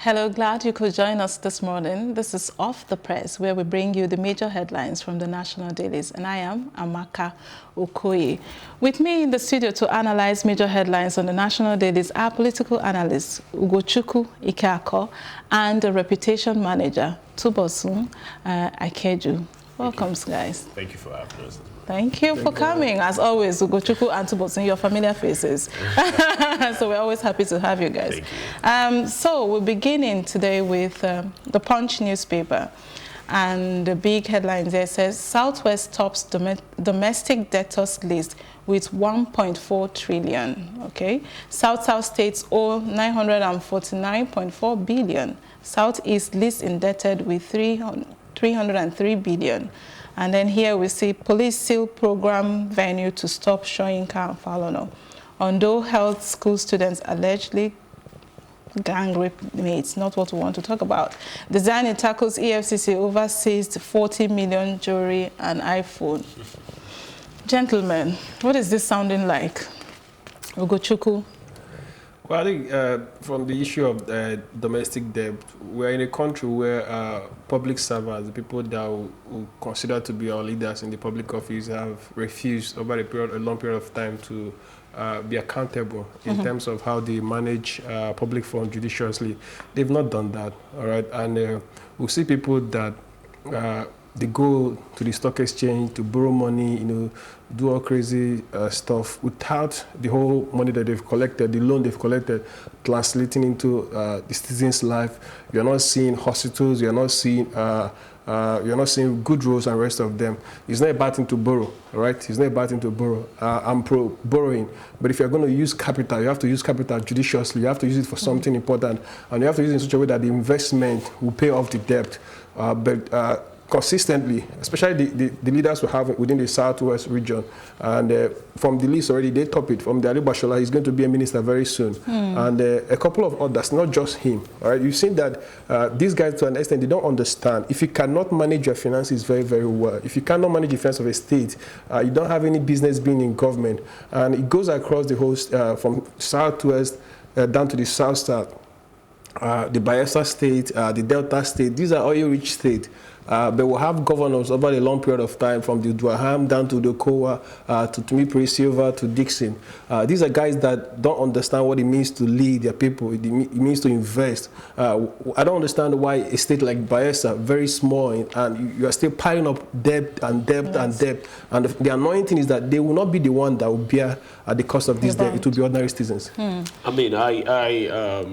Hello, glad you could join us this morning. This is Off the Press, where we bring you the major headlines from the national dailies, and I am Amaka Okoye. With me in the studio to analyze major headlines on the national dailies are political analysts Ugochukwu, Ikeakor, and the reputation manager, Tubosun, Akeju. Welcome, guys. Thank you for having us. Thank you for coming. As always, Ugochukwu and Tubosun, your familiar faces. So we're always happy to have you guys. Thank you. So we're beginning today with the Punch newspaper. And the big headline there says, Southwest tops domestic debtors list with 1.4 trillion. Okay. South-South states owe 949.4 billion. Southeast least indebted with 303 billion. And then here we see police seal program venue to stop Shoyinka and Falono. Ondo held school students allegedly gang rape mates, not what we want to talk about. Design tackles EFCC over seized 40 million jewelry and iPhone. Gentlemen, what is this sounding like? Ugochukwu? Well, I think from the issue of domestic debt, we're in a country where public servants, the people that we consider to be our leaders in the public office, have refused over a long period of time to be accountable in terms of how they manage public funds judiciously. They've not done that, all right? And we see people that they go to the stock exchange to borrow money, do all crazy stuff without the whole money that they've collected, the loan they've collected, translating into the citizen's life. You're not seeing hospitals, you're not seeing good roads and the rest of them. It's not a bad thing to borrow, all right? It's not a bad thing to borrow. I'm pro borrowing, but if you're going to use capital, you have to use capital judiciously. You have to use it for something important, and you have to use it in such a way that the investment will pay off the debt. Consistently, especially the leaders we have within the Southwest region, and from the list already, they top it. From the Ali Bashola, he's going to be a minister very soon, and a couple of others, not just him. All right, you've seen that these guys, to an extent, they don't understand. If you cannot manage your finances very, very well, if you cannot manage the finance of a state, you don't have any business being in government, and it goes across the whole from Southwest down to the South-South, the Bayelsa state, the Delta state. These are oil-rich states. But we'll have governors over a long period of time, from the Duaham down to the Kowa, to Tumipri Silva, to Dixon. These are guys that don't understand what it means to lead their people. It means to invest. I don't understand why a state like Bayelsa, very small, and you are still piling up debt and debt and debt. And the annoying thing is that they will not be the one that will bear at the cost of this debt. It will be ordinary citizens. I mean, I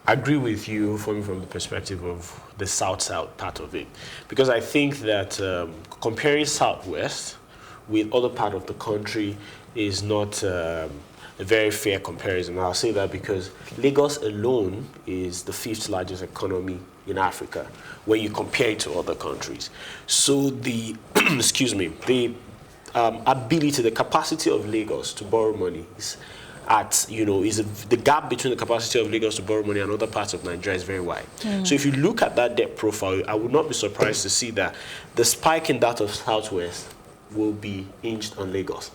agree with you from the perspective of the South-South part of it, because I think that comparing Southwest with other part of the country is not a very fair comparison. I'll say that because Lagos alone is the 5th largest economy in Africa when you compare it to other countries. So the the ability, the capacity of Lagos to borrow money is the gap between the capacity of Lagos to borrow money and other parts of Nigeria is very wide. So if you look at that debt profile, I would not be surprised to see that the spike in that of Southwest will be hinged on Lagos.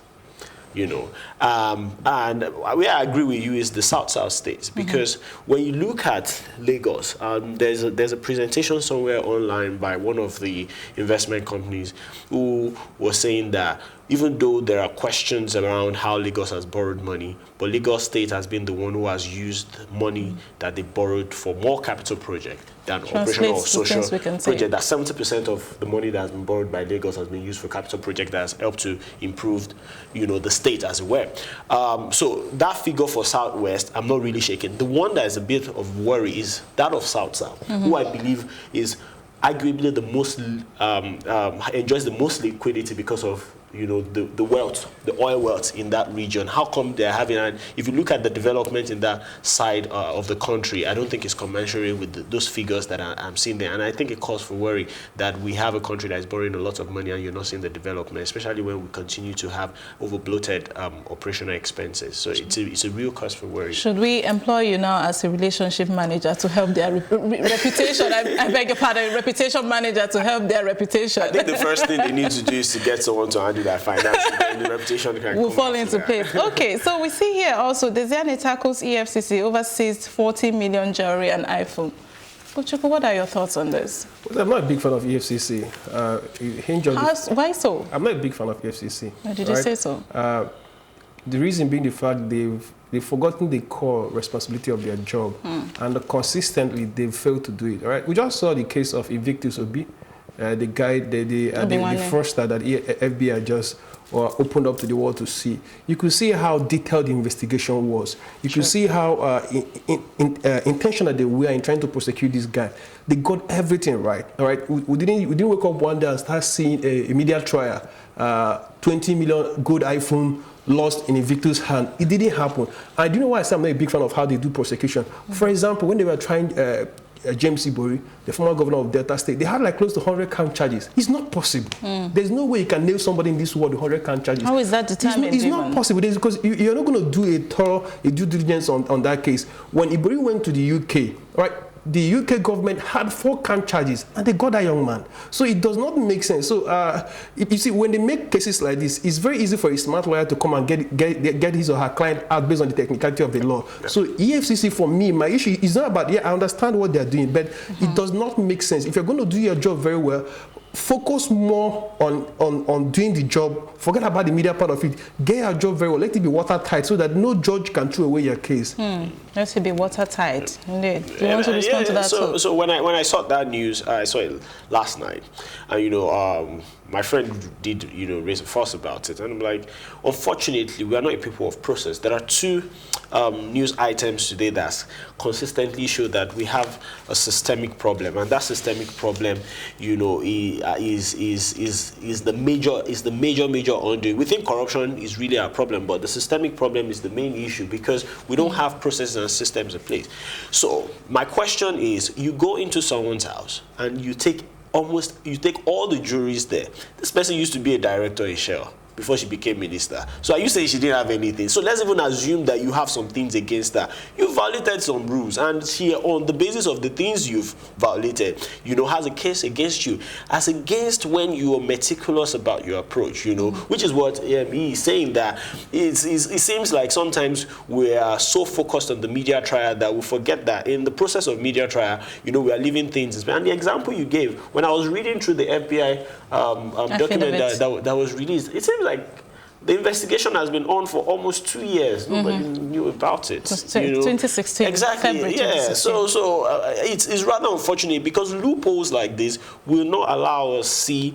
And where I agree with you is the South-South states, because when you look at Lagos, there's a presentation somewhere online by one of the investment companies who was saying that even though there are questions around how Lagos has borrowed money, but Lagos State has been the one who has used money that they borrowed for more capital project than operational or social project. That 70% of the money that has been borrowed by Lagos has been used for capital project that has helped to improve, the state as well. So that figure for Southwest, I'm not really shaking. The one that is a bit of worry is that of South-South, who I believe is arguably the most enjoys the most liquidity because of the wealth, the oil wealth in that region. How come they're having, and if you look at the development in that side of the country, I don't think it's commensurate with those figures that I'm seeing there. And I think it calls for worry that we have a country that is borrowing a lot of money and you're not seeing the development, especially when we continue to have over-bloated operational expenses. So it's a real cause for worry. Should we employ you now as a relationship manager to help their reputation? I beg your pardon, reputation manager to help their reputation. I think the first thing they need to do is to get someone to handle do that finance, then the reputation can will fall into place. Okay, so we see here also, Desiane tackles EFCC over seized 40 million jewelry and iPhone. Ugochukwu, what are your thoughts on this? Well, I'm not a big fan of EFCC. Why so? I'm not a big fan of EFCC. Why did you say so? The reason being the fact they've forgotten the core responsibility of their job, and consistently they've failed to do it. All right, we just saw the case of Invictus Obi, the guy, the fraudster that FBI just opened up to the world to see. You could see how detailed the investigation was. You could see how intentional they were in trying to prosecute this guy. They got everything right. All right, we didn't wake up one day and start seeing a media trial. 20 million gold iPhone lost in Invictus' hand. It didn't happen. And do you know why I'm not a big fan of how they do prosecution? For example, when they were trying James Ibori, the former governor of Delta State, they had like close to 100 count charges. It's not possible. There's no way you can nail somebody in this world with 100 count charges. How is that determined? It's not possible. Because you're not going to do a thorough due diligence on that case. When Ibori went to the UK, right, the UK government had 4 count charges and they got that young man. So it does not make sense. So you see, when they make cases like this, it's very easy for a smart lawyer to come and get his or her client out based on the technicality of the law. Yeah. So EFCC, for me, my issue is not about, I understand what they're doing, but it does not make sense. If you're going to do your job very well, focus more on doing the job. Forget about the media part of it. Get your job very well. Let it be watertight so that no judge can throw away your case. Let it be watertight. Indeed. Do you want to respond to that too? So when I saw that news, I saw it last night, and my friend did raise a fuss about it, and I'm like, unfortunately, we are not a people of process. There are 2 news items today that consistently show that we have a systemic problem, and that systemic problem, is the major undoing. We think corruption is really our problem, but the systemic problem is the main issue because we don't have processes and systems in place. So my question is, you go into someone's house and you take all the juries there. This person used to be a director in Shell before she became minister. So are you saying she didn't have anything? So let's even assume that you have some things against her. You violated some rules, and she, on the basis of the things you've violated, has a case against you, as against when you are meticulous about your approach, which is what he is saying, that it seems like sometimes we are so focused on the media trial that we forget that in the process of media trial, we are leaving things. And the example you gave, when I was reading through the FBI document that was released, it seems like the investigation has been on for almost 2 years. Nobody knew about it. 2016. Exactly. February Yeah. 2016. So it's rather unfortunate because loopholes like this will not allow us see,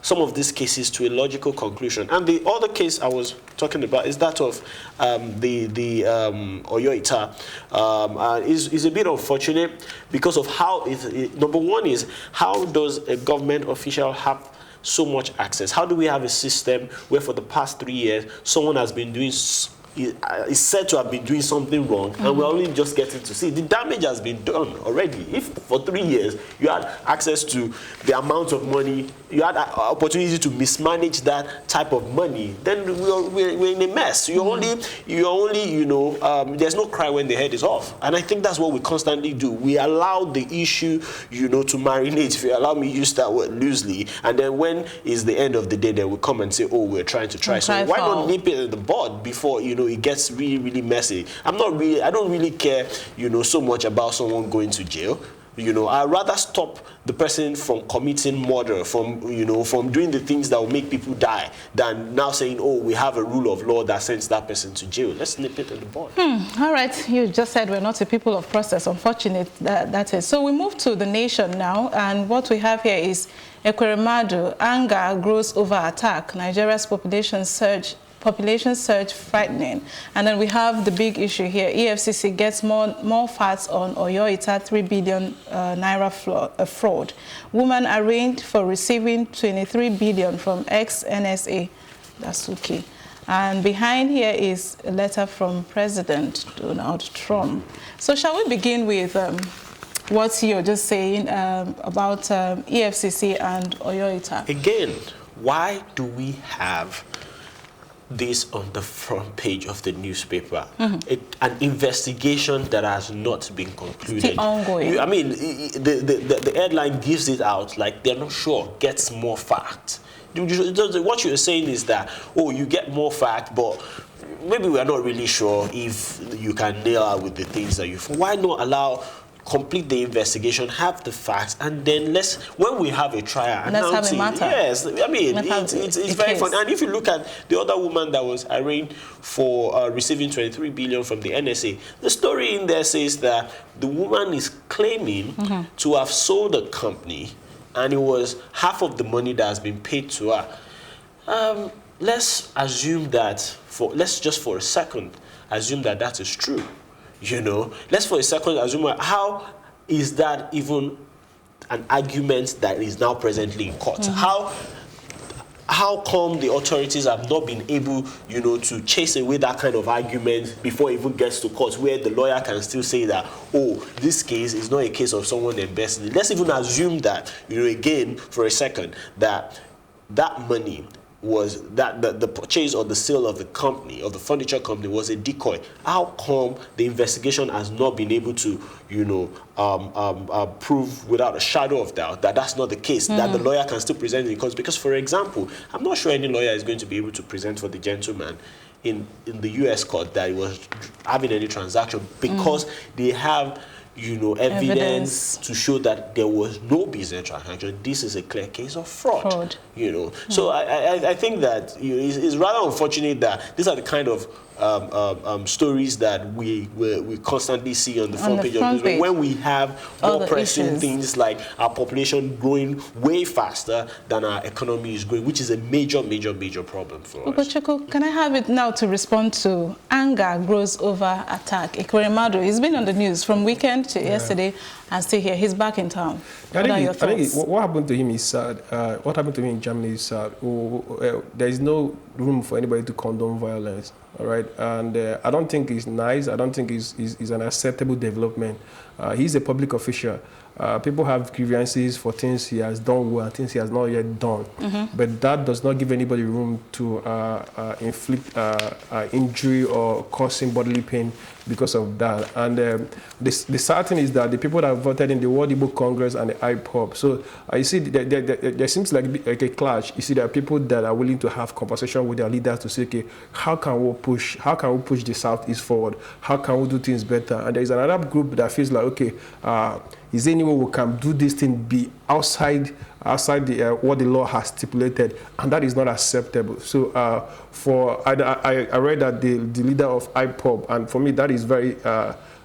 some of these cases to a logical conclusion. And the other case I was talking about is that of the Oyo Ita. Is a bit unfortunate because of how number one is, how does a government official have so much access? How do we have a system where for the past 3 years someone has been doing is said to have been doing something wrong, and we're only just getting to see the damage has been done already? If for 3 years you had access to the amount of money, you had opportunity to mismanage that type of money, then we're in a mess. You're only there's no cry when the head is off, and I think that's what we constantly do. We allow the issue to marinate, if you allow me to use that word loosely, and then when is the end of the day, then we come and say, oh, we're trying to try. So why not nip it in the bud before it gets really, really messy? I don't really care, so much about someone going to jail. I'd rather stop the person from committing murder, from doing the things that will make people die, than now saying, oh, we have a rule of law that sends that person to jail. Let's nip it in the bud. All right. You just said we're not a people of process. Unfortunate that is. So we move to the nation now, and what we have here is Ekweremadu, anger grows over attack. Nigeria's population surge frightening. And then we have the big issue here. EFCC gets more facts on Oyo Ita 3 billion naira fraud. Woman arraigned for receiving 23 billion from ex-NSA Dasuki. And behind here is a letter from President Donald Trump. So shall we begin with what you're just saying about EFCC and Oyo Ita? Again, why do we have this on the front page of the newspaper. An investigation that has not been concluded. Still ongoing. I mean, the headline gives it out like they're not sure, gets more facts. What you're saying is that, oh, you get more fact, but maybe we're not really sure if you can nail out with the things that why not complete the investigation, have the facts, and then when we have a trial, announce it. Yes, I mean, it's very fun. And if you look at the other woman that was arraigned for receiving 23 billion from the NSA, the story in there says that the woman is claiming to have sold a company, and it was half of the money that has been paid to her. Let's assume that, let's just for a second assume that that is true. You know, let's for a second assume, how is that even an argument that is now presently in court? How come the authorities have not been able, you know, to chase away that kind of argument before it even gets to court, where the lawyer can still say that, oh, this case is not a case of someone embezzling. Let's even assume that, you know, again, for a second, that money was that the purchase or the sale of the company, of the furniture company, was a decoy. How come the investigation has not been able to, you know, prove without a shadow of doubt that that's not the case, that the lawyer can still present in court? Because, for example, I'm not sure any lawyer is going to be able to present for the gentleman in the U.S. court that he was having any transaction, because they have, you know, evidence to show that there was no business transaction. This is a clear case of fraud. You know, so I think that, you know, it's rather unfortunate that these are the kind of stories that we constantly see on the front page of news, when we have more pressing things like our population growing way faster than our economy is growing, which is a major problem for us. Ugochukwu, can I have it now to respond to anger grows over attack? Ekweremadu, he's been on the news from weekend to yesterday and still here. He's back in town. What are your thoughts? What happened to him is sad. What happened to him in Germany is sad. There is no room for anybody to condone violence. All right, and I don't think it's nice. I don't think it's an acceptable development. He's a public official. People have grievances for things he has done well and things he has not yet done. But that does not give anybody room to inflict injury or causing bodily pain because of that. And the sad thing is that the people that voted in the World Igbo Congress and the IPOB, so you see there seems like a clash. You see, there are people that are willing to have conversation with their leaders to say, okay, how can we push the Southeast forward? How can we do things better? And there is another group that feels like, okay, is there any way we can do this thing be outside what the law has stipulated, and that is not acceptable. So I read that the leader of IPOB, and for me that is very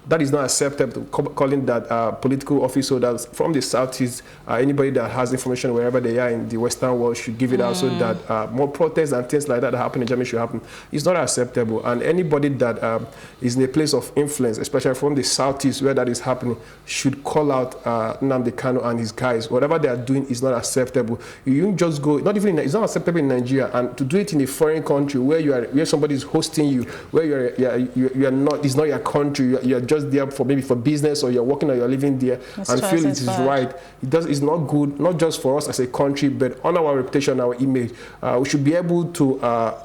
that is not acceptable, calling that political office holders from the Southeast, anybody that has information wherever they are in the Western world should give it out, so that more protests and things like that happen in Germany should happen. It's not acceptable. And anybody that is in a place of influence, especially from the Southeast where that is happening, should call out Nnamdi Kanu and his guys. Whatever they are doing is not acceptable. You don't just go, not even, it's not acceptable in Nigeria, and to do it in a foreign country where somebody is hosting you, where you are not, it's not your country, you are just there for maybe for business, or you're working or you're living there, and feel it is right. It's not good, not just for us as a country, but on our reputation, our image. We should be able to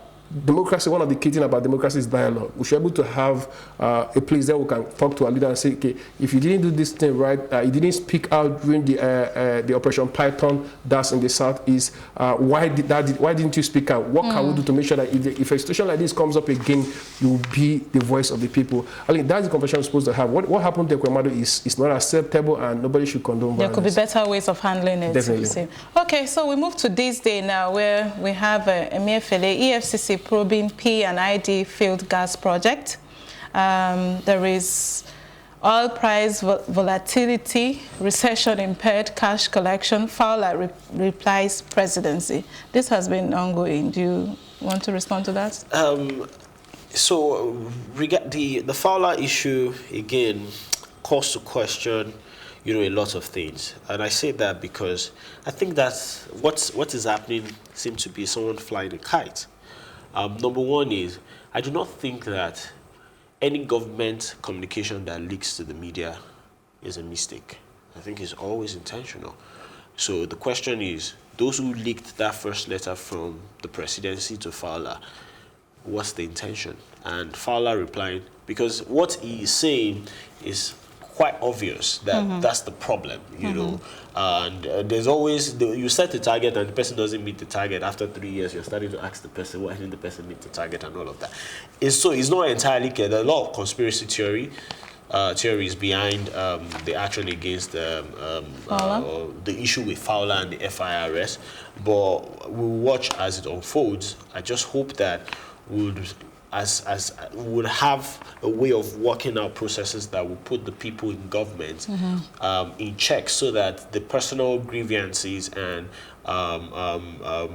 democracy, one of the key things about democracy is dialogue. We should be able to have a place that we can talk to our leader and say, okay, if you didn't do this thing right, you didn't speak out during the Operation Python that's in the Southeast, why didn't you speak out? What can we do to make sure that if a situation like this comes up again, you will be the voice of the people? I think that's the conversation we're supposed to have. What happened to Ekweremadu is not acceptable, and nobody should condone violence. There could be better ways of handling it. Definitely. Okay, so we move to this day now, where we have Emefiele, EFCC probing P&ID field gas project. There is oil price volatility, recession impaired cash collection, Fowler replies presidency. This has been ongoing. Do you want to respond to that? So the Fowler issue, again, calls to question, a lot of things. And I say that because I think that what is happening seems to be someone flying a kite. Number one is, I do not think that any government communication that leaks to the media is a mistake. I think it's always intentional. So the question is, those who leaked that first letter from the presidency to Fowler, what's the intention? And Fowler replying, because what he is saying is quite obvious that that's the problem, you know. And there's always, you set the target and the person doesn't meet the target. After 3 years, you're starting to ask the person, why didn't the person meet the target and all of that. It's not entirely clear. There are a lot of conspiracy theories behind the action against the issue with Fowler and the FIRS, but we'll watch as it unfolds. I just hope that we'll have a way of working out processes that will put the people in government in check, so that the personal grievances and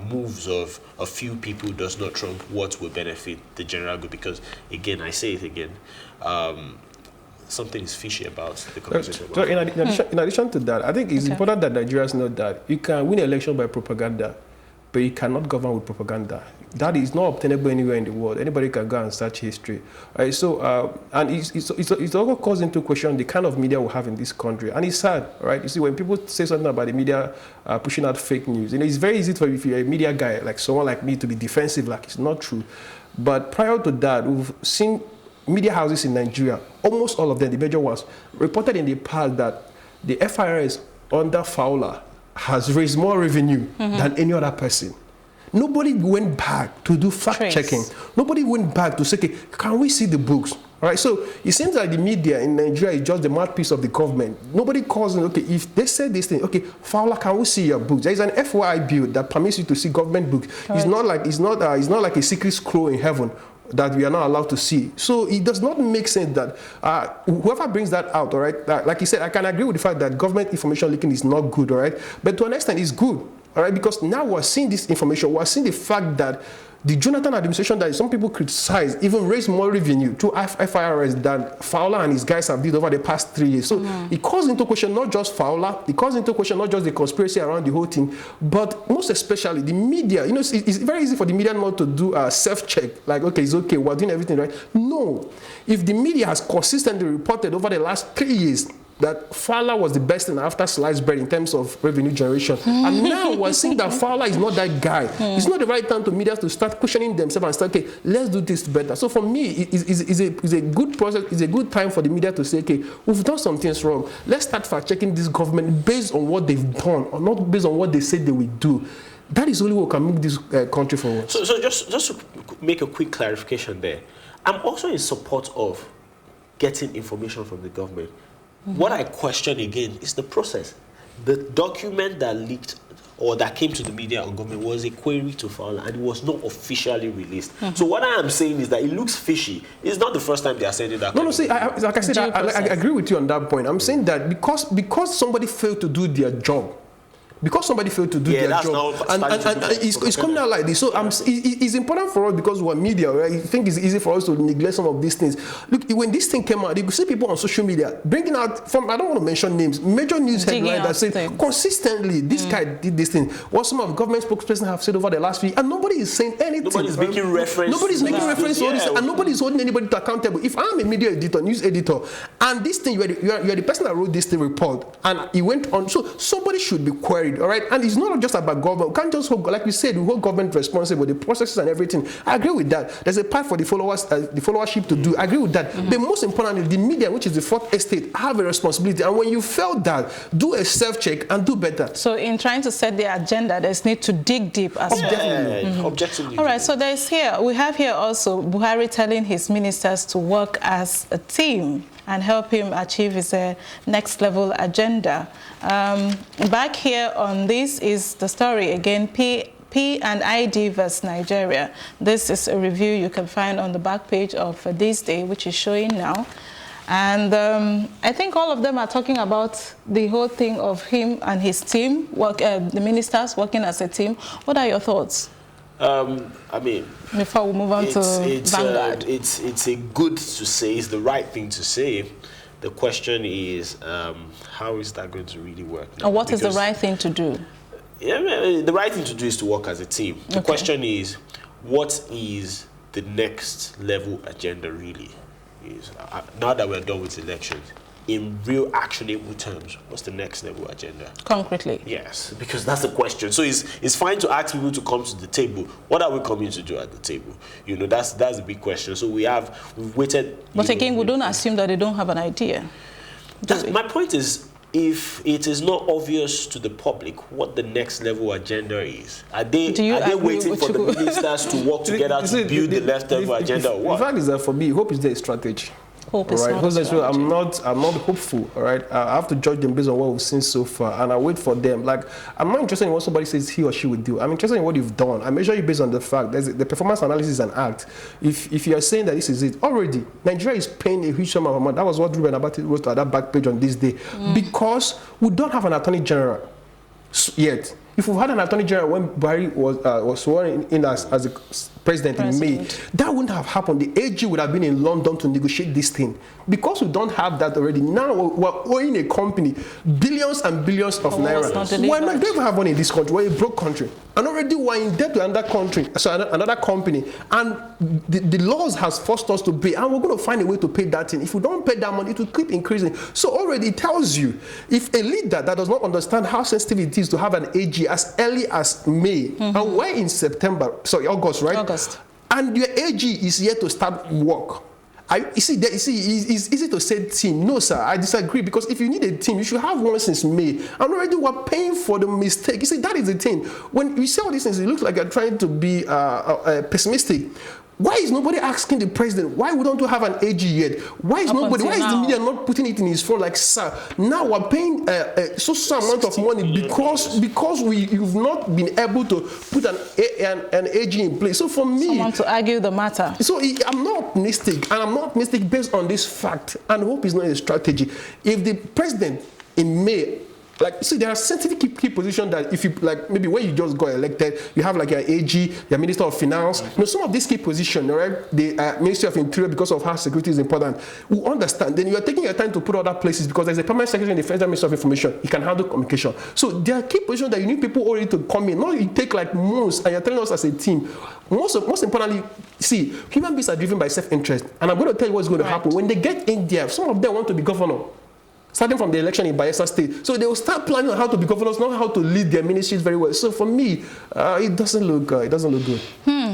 moves of a few people does not trump what will benefit the general good. Because again, I say it again, something is fishy about the conversation. So in addition to that, I think it's important that Nigerians know that you can win an election by propaganda, but you cannot govern with propaganda. That is not obtainable anywhere in the world. Anybody can go and search history. Right? So, and it's also calls into question the kind of media we have in this country. And it's sad, right? You see, when people say something about the media pushing out fake news, it's very easy for, if you're a media guy, like someone like me, to be defensive, like it's not true. But prior to that, we've seen media houses in Nigeria, almost all of them, the major ones, reported in the past that the FIRS under Fowler has raised more revenue than any other person. Nobody went back to do fact-checking. Nobody went back to say, okay, can we see the books? All right, so it seems like the media in Nigeria is just the mouthpiece of the government. Nobody calls in, okay, if they say this thing, okay, Fowler, can we see your books? There is an FYI bill that permits you to see government books. It's not like a secret scroll in heaven that we are not allowed to see. So it does not make sense that whoever brings that out, all right, like you said, I can agree with the fact that government information leaking is not good, all right, but to an extent it's good, all right, because now we're seeing this information, we're seeing the fact that the Jonathan administration that some people criticize even raised more revenue through FIRS than Fowler and his guys have did over the past 3 years. So it calls into question not just Fowler, it calls into question not just the conspiracy around the whole thing, but most especially the media. You know, it's very easy for the media not to do a self-check, like, okay, it's okay, we're doing everything right. No. If the media has consistently reported over the last 3 years that Fowler was the best thing after sliced bread in terms of revenue generation. And now we're seeing that Fowler is not that guy. It's not the right time to media to start questioning themselves and start, okay, let's do this better. So for me, it's a good process, it's a good time for the media to say, okay, we've done some things wrong. Let's start fact-checking this government based on what they've done, or not based on what they said they will do. That is only what can move this country forward. So just to make a quick clarification there, I'm also in support of getting information from the government. What I question again is the process. The document that leaked or that came to the media on government was a query to Fowler, and it was not officially released. So what I am saying is that it looks fishy. It's not the first time they are sending that. No, see, like I said, I agree with you on that point. I'm saying that because somebody failed to do their job, because somebody failed to do their job, and it's coming out like this. So it's important for us, because we're media, right? I think it's easy for us to neglect some of these things. Look, when this thing came out, you could see people on social media bringing out, from, I don't want to mention names, major news headlines that say consistently this guy did this thing. What some of government spokespersons have said over the last week, and nobody is saying anything. Nobody's making reference. Nobody's making reference to all this, and nobody's holding anybody to accountable. If I'm a media editor, news editor, and this thing, you are the person that wrote this thing report, and it went on, so somebody should be queried. All right, and it's not just about government. We can't just hold, like we said, we hold government responsible, the processes and everything. I agree with that. There's a part for the followers, the followership to do. I agree with that. But most importantly, the media, which is the fourth estate, have a responsibility. And when you fail that, do a self-check and do better. So in trying to set the agenda, there's need to dig deep as well. Definitely. Objectively. All right. So we have here also Buhari telling his ministers to work as a team and help him achieve his next level agenda. Back here on this is the story again, P&ID versus Nigeria. This is a review you can find on the back page of This Day, which is showing now. And I think all of them are talking about the whole thing of him and his team, the ministers working as a team. What are your thoughts? I mean, before we move on to Vanguard, it's a good to say, it's the right thing to say. The question is, how is that going to really work now? Or what is the right thing to do? Yeah, the right thing to do is to work as a team. The question is, what is the next level agenda really? Now that we're done with elections, in real actionable terms, what's the next level agenda? Concretely. Yes, because that's the question. So it's fine to ask people to come to the table. What are we coming to do at the table? You know, that's the big question. So we've waited. But again, we don't assume that they don't have an idea. My point is, if it is not obvious to the public what the next level agenda is, are they waiting for the ministers to work together to build the left level agenda or what? The fact is that for me, hope is their strategy. Hope is not a strategy. I'm not hopeful, all right? I have to judge them based on what we've seen so far, and I wait for them. Like, I'm not interested in what somebody says he or she would do. I'm interested in what you've done. I measure you based on the fact. The performance analysis is an act. If you are saying that this is it, already, Nigeria is paying a huge sum of money. That was what Ruben Abati wrote at that back page on this day. Because we don't have an attorney general yet. If we had an attorney general when Buhari was sworn in as a president in May, that wouldn't have happened. The AG would have been in London to negotiate this thing. Because we don't have that already, now we're owing a company billions and billions of naira. We're not going to have money in this country. We're a broke country. And already we're in debt to another country, so another company. And the laws has forced us to pay. And we're going to find a way to pay that thing. If we don't pay that money, it will keep increasing. So already it tells you, if a leader that does not understand how sensitive it is to have an AG as early as May, and we're in August, right? August. And your AG is yet to start work. It's easy to say team. No, sir, I disagree, because if you need a team, you should have one since May. And already we're paying for the mistake. You see, that is the thing. When you say all these things, it looks like you're trying to be pessimistic. Why is nobody asking the president, why we don't have an AG yet? Why is the media not putting it in his phone like, sir, now we're paying so amount of money because you've not been able to put an AG in place. So for me, someone to argue the matter. So I'm not optimistic, and I'm not optimistic based on this fact, and hope is not a strategy. If the president in May, like, see, there are sensitive key positions that if you, like, maybe when you just got elected, you have like your AG, your Minister of Finance, you know, some of these key positions, right? The Ministry of Interior, because of how security is important, we understand. Then you are taking your time to put other places because there's a permanent secretary in the Federal Ministry of Information. He can handle communication. So there are key positions that you need people already to come in. Not you take like months, and you're telling us as a team. Most importantly, see, human beings are driven by self-interest. And I'm going to tell you what's going to happen. When they get in there, some of them want to be governor. Starting from the election in Bayelsa State. So they will start planning on how to be governors, not how to lead their ministries very well. So for me, it doesn't look good. It doesn't look good.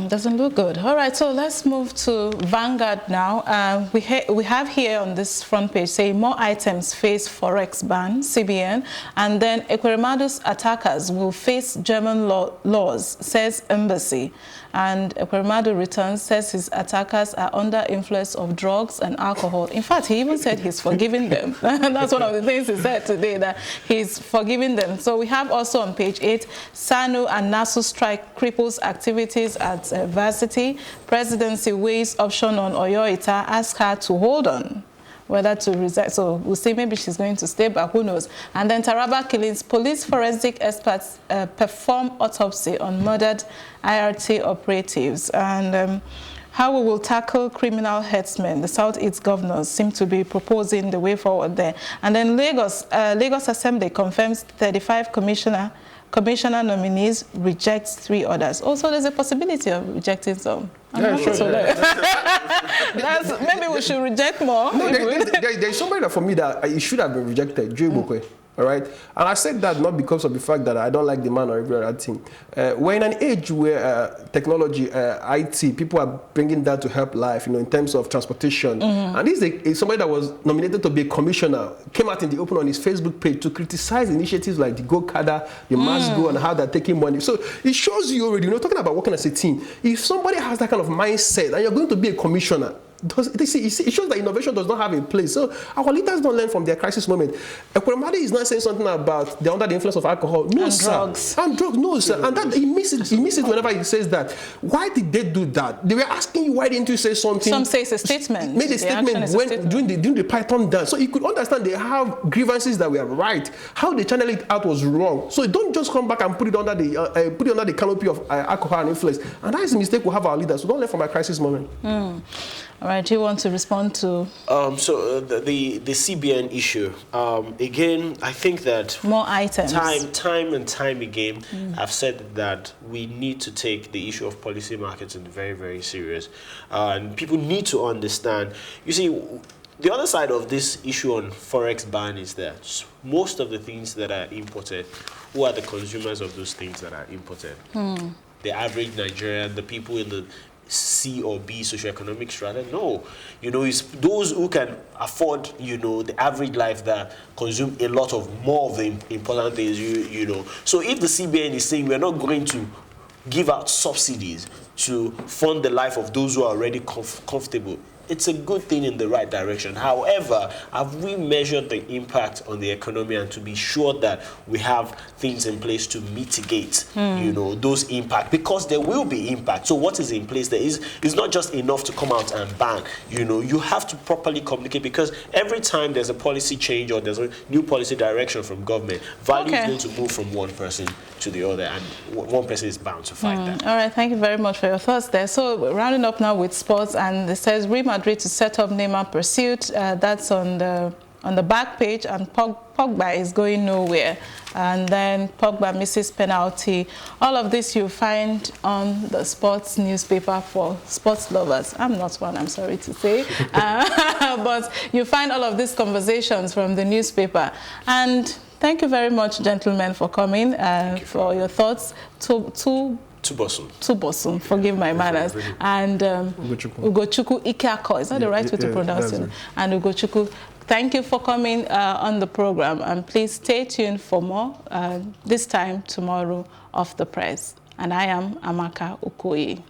Doesn't look good. All right, so let's move to Vanguard now. We have here on this front page saying more items face Forex ban, CBN, and then Ekweremadu's attackers will face German laws, says embassy. And Ekweremadu returns, says his attackers are under influence of drugs and alcohol. In fact, he even said he's forgiving them. That's one of the things he said today, that he's forgiving them. So we have also on page 8, SANU and NASU strike cripples activities at varsity. Presidency weighs option on Oyoita, ask her to hold on, whether to resign. So we'll see, maybe she's going to stay back, who knows. And then Taraba killings, police forensic experts perform autopsy on murdered IRT operatives. And how we will tackle criminal headsmen. The Southeast governors seem to be proposing the way forward there. And then Lagos Assembly confirms 35 commissioner nominees, rejects 3 others. Also, there's a possibility of rejecting some. Yeah, sure. So maybe we should reject more. No, there's somebody that for me that it should have been rejected, Joe Bokwe. All right, and I said that not because of the fact that I don't like the man or every other thing. We're in an age where technology, IT, people are bringing that to help life, you know, in terms of transportation. And this is somebody that was nominated to be a commissioner, came out in the open on his Facebook page to criticize initiatives like the Go Kada, the Mass Go, and how they're taking money. So it shows you already, you know, talking about working as a team. If somebody has that kind of mindset and you're going to be a commissioner, it shows that innovation does not have a place. So our leaders don't learn from their crisis moment. Ekweremadu is not saying something about they're under the influence of alcohol. No, sir. Drugs. And drugs. No, sir. And that he misses it whenever he says that. Why did they do that? They were asking you, why didn't you say something? Some say it's a statement. Made a statement during the Python dance. So you could understand they have grievances that were right. How they channel it out was wrong. So don't just come back and put it under the canopy of alcohol and influence. And that is a mistake we have our leaders. So don't learn from our crisis moment. All right, do you want to respond to? The CBN issue. Again, I think that more items. Time and time again, I've said that we need to take the issue of policy marketing very, very serious. And people need to understand. You see, the other side of this issue on forex ban is that most of the things that are imported, who are the consumers of those things that are imported? The average Nigerian, the people in the C or B socioeconomic strata? No. You know, it's those who can afford, you know, the average life that consume a lot of more of the important things, you know. So if the CBN is saying we're not going to give out subsidies to fund the life of those who are already comfortable, it's a good thing in the right direction. However, have we measured the impact on the economy and to be sure that we have things in place to mitigate, you know, those impact? Because there will be impact. So what is in place there is not just enough to come out and ban. You know, you have to properly communicate, because every time there's a policy change or there's a new policy direction from government, value is going to move from one person to the other, and one person is bound to fight that. All right, thank you very much for your thoughts there. So rounding up now with sports, and it says Real Madrid to set up Neymar pursuit. That's on the back page, and Pogba is going nowhere. And then Pogba misses penalty. All of this you find on the sports newspaper for sports lovers. I'm not one, I'm sorry to say. But you find all of these conversations from the newspaper. And thank you very much, gentlemen, for coming, for your thoughts. Tubosun, forgive my manners. And Ugochukwu Ikeakor, is that the right way to pronounce it? And Ugochukwu, thank you for coming on the program. And please stay tuned for more, this time tomorrow, Off the Press. And I am Amaka Okoye.